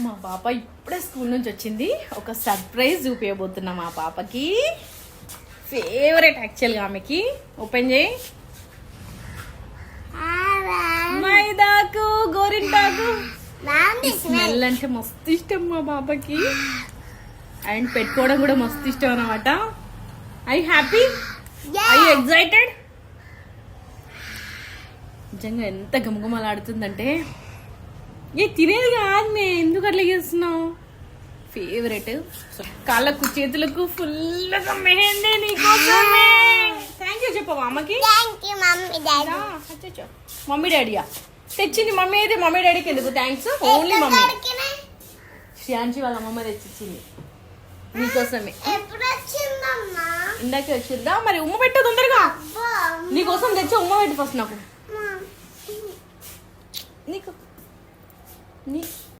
మా పాప ఇప్పుడే స్కూల్ నుంచి వచ్చింది. ఒక సర్ప్రైజ్ చూపించబోతున్నా మా పాపకి. ఫేవరెట్ యాక్చువల్గా ఆమెకి. ఓపెన్ చేయి. మైదాకు గోరింటాకు స్మెల్ అంటే మస్తు ఇష్టం మా పాపకి. అండ్ పెట్టుకోవడం కూడా మస్తు ఇష్టం అన్నమాట. I happy, I excited. నిజంగా ఎంత గమగమలాడుతుందంటే ఏ తినేది కాదు మే, ఎందుకు అట్లా చేస్తున్నావు? ఫేవరెట్. కాళ్ళకు చేతులకు ఫుల్గా మెహందీ నీకోసమే. థ్యాంక్ యూ చెప్పవా అమ్మకి? మమ్మీ డాడీయా తెచ్చింది. మమ్మీ అయితే మమ్మీ డాడీకి ఎందుకు థ్యాంక్స్? Only mummy. శ్రియాంచి వాళ్ళ అమ్మమ్మ తెచ్చిచ్చింది నీకోసమే. ఇందాకే వచ్చిందా? మరి ఉమ్మ పెట్టు తొందరగా. నీకోసం తెచ్చి ఉమ్మ పెట్టు ఫస్ట్ నాకు. నీకు